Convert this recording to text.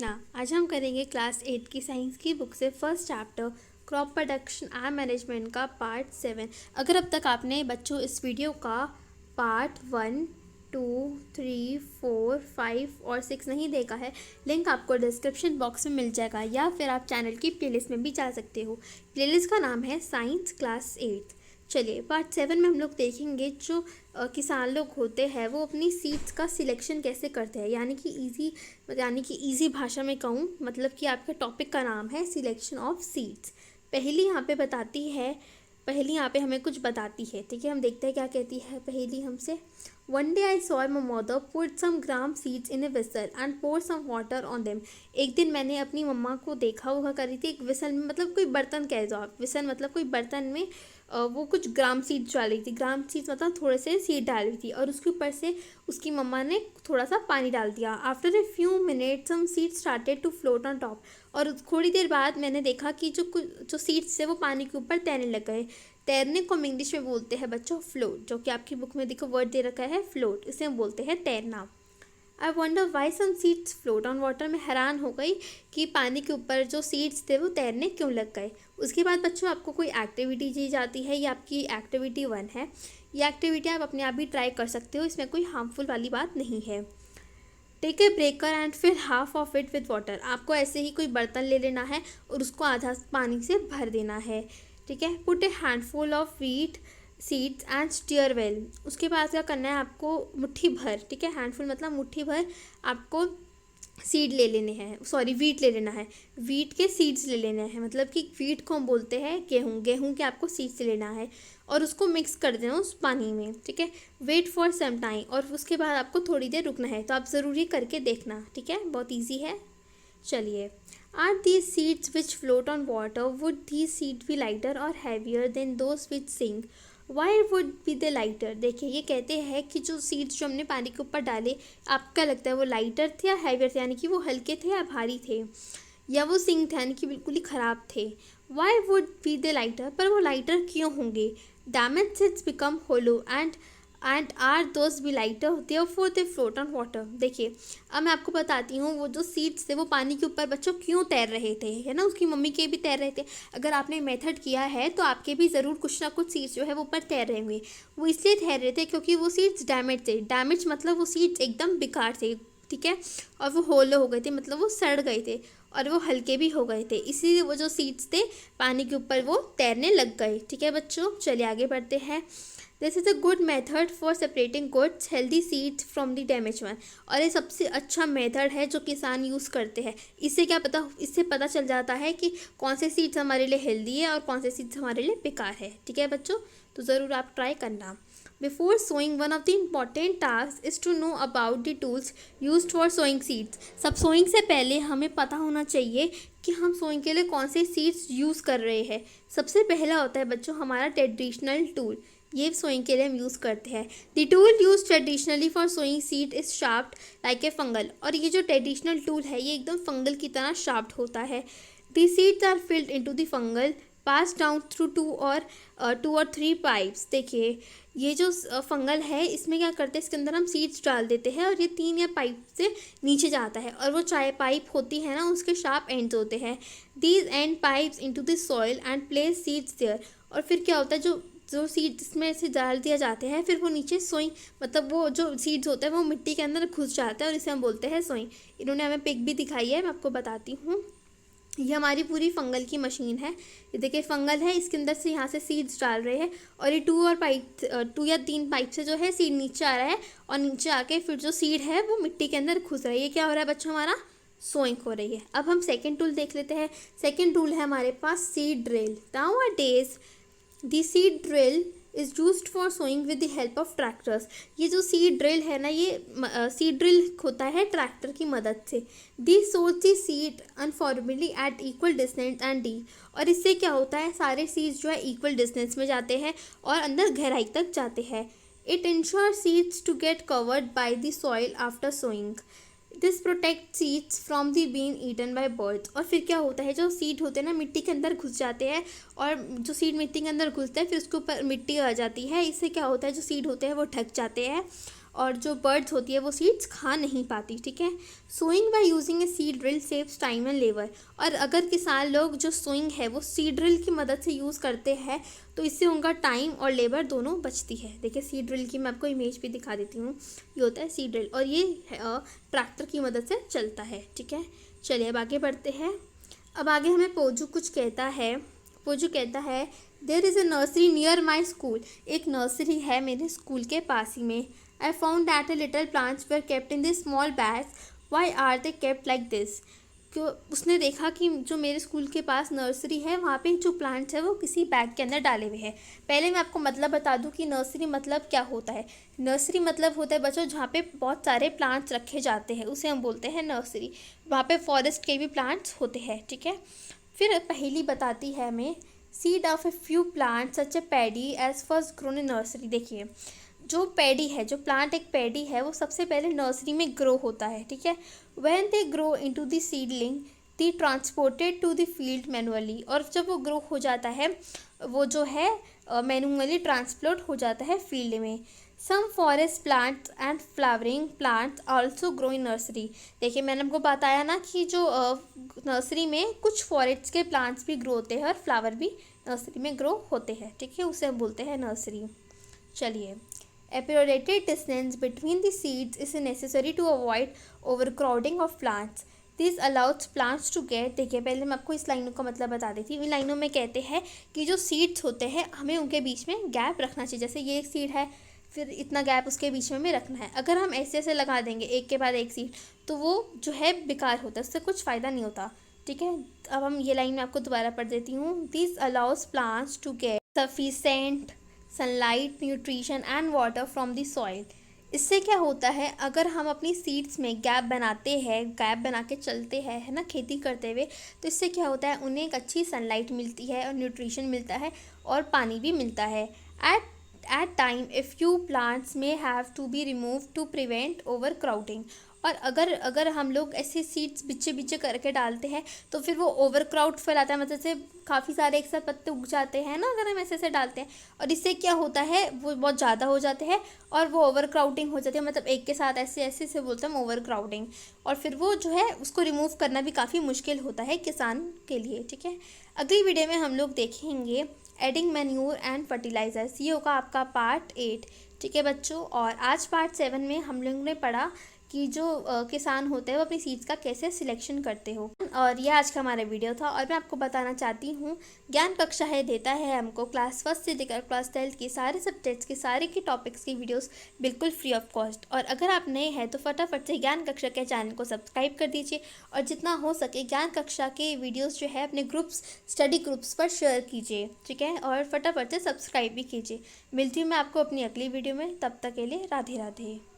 कृष्णा। आज हम करेंगे क्लास 8 की साइंस की बुक से first chapter crop production and management का पार्ट 7। अगर अब तक आपने बच्चों इस वीडियो का पार्ट 1, 2, 3, 4, 5 और 6 नहीं देखा है, लिंक आपको डिस्क्रिप्शन बॉक्स में मिल जाएगा या फिर आप चैनल की प्लेलिस्ट में भी जा सकते हो। प्लेलिस्ट का नाम है साइंस क्लास 8। चलिए पार्ट 7 में हम लोग देखेंगे जो किसान लोग होते हैं वो अपनी सीड्स का सिलेक्शन कैसे करते हैं, यानी कि इजी भाषा में कहूँ मतलब कि आपका टॉपिक का नाम है सिलेक्शन ऑफ सीड्स। पहली यहाँ पे हमें कुछ बताती है, ठीक है। हम देखते हैं क्या कहती है पहली हमसे। One day I saw my mother put some gram seeds in a vessel and pour some water on them. एक दिन मैंने अपनी मम्मा को देखा हुआ कर रही थी एक विसल में, मतलब कोई बर्तन कह दो आप, विसल मतलब कोई बर्तन में वो कुछ ग्राम सीड्स डाल रही थी। ग्राम सीड्स मतलब थोड़े से सीड डाल रही थी और उसके ऊपर से उसकी मम्मा ने थोड़ा सा पानी डाल दिया। After a few minutes some seeds started to float on top. और थोड़ी देर बाद मैंने देखा कि जो सीड्स थे वो पानी के ऊपर तैरने लग गए। तैरने को हम इंग्लिश में बोलते हैं बच्चों फ्लोट, जो कि आपकी बुक में देखो वर्ड दे रखा है फ्लोट, इसे हम बोलते हैं तैरना। I wonder why some seeds float on water. में हैरान हो गई कि पानी के ऊपर जो सीड्स थे वो तैरने क्यों लग गए। उसके बाद बच्चों आपको कोई एक्टिविटी दी जाती है, ये आपकी एक्टिविटी 1 है। ये एक्टिविटी आप अपने आप भी ट्राई कर सकते हो, इसमें कोई हार्मफुल वाली बात नहीं है। Take a beaker and fill half of it with water. आपको ऐसे ही कोई बर्तन ले लेना है और उसको आधा पानी से भर देना है, ठीक है। Put a handful of wheat seeds and stir well. उसके बाद क्या करना है आपको, मुट्ठी भर, ठीक है, हैंडफुल मतलब मुट्ठी भर आपको सीड ले लेने हैं, सॉरी वीट ले लेना है। वीट के सीड्स ले लेने हैं, मतलब कि वीट को हम बोलते हैं गेहूँ के आपको सीड्स लेना है और उसको मिक्स कर देना उस पानी में, ठीक है। वेट फॉर सम टाइम, और उसके बाद आपको थोड़ी देर रुकना है, तो आप ज़रूरी करके देखना, ठीक है, बहुत ईजी है। चलिए, are these seeds which float on water, would these seed be lighter और heavier than those which sink, why would be the lighter. देखिए ये कहते हैं कि जो सीड्स जो हमने पानी के ऊपर डाले, आपको क्या लगता है वो लाइटर थे या हैवियर थे, यानी कि वो हल्के थे या भारी थे, या वो सिंक थे यानी कि बिल्कुल ही ख़राब थे। Why would be the lighter, पर वो लाइटर क्यों होंगे। Damage seeds become hollow and are those be lighter therefore they float on water. देखिए अब मैं आपको बताती हूँ वो जो सीड्स थे वो पानी के ऊपर बच्चों क्यों तैर रहे थे, है ना। उसकी मम्मी के भी तैर रहे थे। अगर आपने मेथड किया है तो आपके भी ज़रूर कुछ ना कुछ सीड्स जो है वो ऊपर तैर रहे होंगे। वो इसलिए तैर रहे थे क्योंकि वो सीड्स डैमेज थे। डैमेज मतलब वो सीड्स एकदम बेकार थे, ठीक है, और वो होलो हो गए थे, मतलब वो सड़ गए थे और वो हल्के भी हो गए थे, इसीलिए वो जो सीड्स थे पानी के ऊपर वो तैरने लग गए, ठीक है बच्चों। चलिए आगे बढ़ते हैं। This is a good method for separating goods healthy seeds from the damage one. और ये सबसे अच्छा मेथड है जो किसान यूज़ करते हैं। इससे पता चल जाता है कि कौन से सीड्स हमारे लिए हेल्दी है और कौन से सीड्स हमारे लिए बेकार है, ठीक है बच्चों। तो ज़रूर आप ट्राई करना। Before sowing one of the important task is to know about the tools used for sowing seeds. सब सोइंग से पहले हमें पता होना चाहिए कि हम सोइंग के लिए कौन से सीड्स यूज़ कर रहे हैं। सबसे पहला होता है बच्चों हमारा ट्रेडिशनल टूल, ये सोइंग के लिए हम यूज़ करते हैं। The tool use traditionally for sowing seed is shaped like a funnel. और ये जो ट्रेडिशनल टूल है ये एकदम फंगल की तरह शार्प्ड होता है। The seeds are filled into the funnel pass down through two और थ्री पाइप्स। देखिए ये जो फंगल है इसमें क्या करते हैं, इसके अंदर हम सीड्स डाल देते हैं और ये 3 या पाइप से नीचे जाता है और वो चाय पाइप होती है ना उसके शार्प एंड्स होते हैं। These end pipes into the soil and place seeds there. और फिर क्या होता है जो सीड्स इसमें से डाल दिया जाते हैं, फिर वो नीचे सोइंग मतलब वो जो सीड्स होता है वो मिट्टी के अंदर घुस जाता है और इसे हम बोलते हैं सोइंग। इन्होंने हमें पिक भी दिखाई है, मैं आपको बताती हूँ। ये हमारी पूरी फंगल की मशीन है। ये देखिए फंगल है, इसके अंदर से यहाँ से सीड्स डाल रहे हैं और ये 2 या 3 पाइप से जो है सीड नीचे आ रहा है और नीचे आके फिर जो सीड है वो मिट्टी के अंदर घुस रहा है। ये क्या हो रहा है बच्चों, हमारा सोइंग हो रही है। अब हम सेकेंड टूल देख लेते हैं। सेकेंड टूल है हमारे पास seed drill. Nowadays the seed drill is used for sowing with the help of tractors. ये जो सीड ड्रिल है ना, ये सीड ड्रिल होता है ट्रैक्टर की मदद से। The sows the seed uniformly at equal distance and d. और इससे क्या होता है, सारे सीड्स जो है इक्वल डिस्टेंस में जाते हैं और अंदर गहराई तक जाते हैं। It ensure seeds to get covered by the soil after sowing. This protect seeds from the been eaten by birds. और फिर क्या होता है, जो सीड होते हैं ना मिट्टी के अंदर घुस जाते हैं और जो सीड मिट्टी के अंदर घुसते हैं फिर उसके ऊपर मिट्टी आ जाती है। इससे क्या होता है, जो सीड होते हैं वो ढक जाते हैं और जो बर्ड्स होती है वो सीड्स खा नहीं पाती, ठीक है। Sowing by using a seed drill saves time and labour. और अगर किसान लोग जो सोइंग है वो सीड ड्रिल की मदद से यूज़ करते हैं तो इससे उनका टाइम और लेबर दोनों बचती है। देखिए सीड ड्रिल की मैं आपको इमेज भी दिखा देती हूँ। ये होता है सीड ड्रिल और ये ट्रैक्टर की मदद से चलता है, ठीक है। चलिए अब आगे बढ़ते हैं। अब आगे हमें पोजू कुछ कहता है। पोजू कहता है there is a nursery near my school. एक नर्सरी है मेरे स्कूल के पास ही में। I found that a little plants were kept in this small bags. Why are they kept like this. क्यों उसने देखा कि जो मेरे स्कूल के पास नर्सरी है वहाँ पे जो प्लांट्स है वो किसी बैग के अंदर डाले हुए हैं। पहले मैं आपको मतलब बता दूँ कि नर्सरी मतलब क्या होता है। नर्सरी मतलब होता है बच्चों जहाँ पे बहुत सारे प्लांट्स रखे जाते हैं उसे हम बोलते हैं नर्सरी। वहाँ पे फॉरेस्ट के भी प्लांट्स होते हैं, ठीक है। फिर पहेली बताती है हमें seed of a few plant such a paddy as first grown in nursery. देखिए जो पैडी है, जो प्लांट एक पैडी है वो सबसे पहले नर्सरी में ग्रो होता है, ठीक है। When they grow into the seedling they transported to the field manually. और जब वो ग्रो हो जाता है वो जो है मैनुअली ट्रांसपोर्ट हो जाता है फील्ड में। Some forest plants and flowering plants also grow in nursery. देखिए मैंने आपको बताया ना कि जो नर्सरी में कुछ फॉरेस्ट के प्लांट्स भी ग्रो होते हैं और फ्लावर भी नर्सरी में ग्रो होते हैं, ठीक है। उसे हम बोलते हैं नर्सरी। चलिए Appropriate distance between the seeds is necessary to avoid overcrowding of plants. This allows plants to get। देखिए पहले मैं आपको इस लाइनों का मतलब बता देती हूँ। इन लाइनों में कहते हैं कि जो सीड्स होते हैं हमें उनके बीच में गैप रखना चाहिए। जैसे ये एक सीड है फिर इतना गैप उसके बीच में रखना है। अगर हम ऐसे ऐसे लगा देंगे एक के बाद एक सीड तो वो जो है बेकार होता है, उससे कुछ फ़ायदा नहीं होता, ठीक है। अब हम ये लाइन में आपको दोबारा पढ़ देती हूँ। This allows plants to get sufficient sunlight nutrition and water from the soil. इससे क्या होता है अगर हम अपनी सीड्स में गैप बनाते हैं, गैप बना के चलते हैं, है ना, खेती करते हुए, तो इससे क्या होता है उन्हें एक अच्छी सनलाइट मिलती है और न्यूट्रिशन मिलता है और पानी भी मिलता है। At time a few plants may have to be remove to prevent overcrowding. और अगर हम लोग ऐसे सीड्स बिच्चे बिच्चे करके डालते हैं तो फिर वो ओवर क्राउड फैलाता है, मतलब से काफ़ी सारे एक साथ पत्ते उग जाते हैं ना अगर हम ऐसे ऐसे डालते हैं। और इससे क्या होता है वो बहुत ज़्यादा हो जाते हैं और वो ओवर क्राउडिंग हो जाती है, मतलब एक के साथ ऐसे ऐसे से बोलते हैं ओवर क्राउडिंग। और फिर वो जो है उसको रिमूव करना भी काफ़ी मुश्किल होता है किसान के लिए, ठीक है। अगली वीडियो में हम लोग देखेंगे एडिंग मैन्यूर एंड फर्टिलाइजर्स। ये होगा आपका पार्ट 8, ठीक है बच्चों। और आज पार्ट 7 में हम लोगों ने पढ़ा कि जो किसान होते हैं वो अपनी सीड्स का कैसे सिलेक्शन करते हो। और ये आज का हमारा वीडियो था। और मैं आपको बताना चाहती हूँ ज्ञान कक्षा है देता है हमको क्लास 1 से लेकर क्लास 12 की सारे सब्जेक्ट्स के सारे की टॉपिक्स की वीडियोस बिल्कुल फ्री ऑफ कॉस्ट। और अगर आप नए हैं तो फटाफट से ज्ञान कक्षा के चैनल को सब्सक्राइब कर दीजिए और जितना हो सके ज्ञान कक्षा के वीडियोज़ जो है अपने ग्रुप्स, स्टडी ग्रुप्स पर शेयर कीजिए, ठीक है। और फटाफट से सब्सक्राइब भी कीजिए। मिलती हूँ मैं आपको अपनी अगली वीडियो में, तब तक के लिए राधे राधे।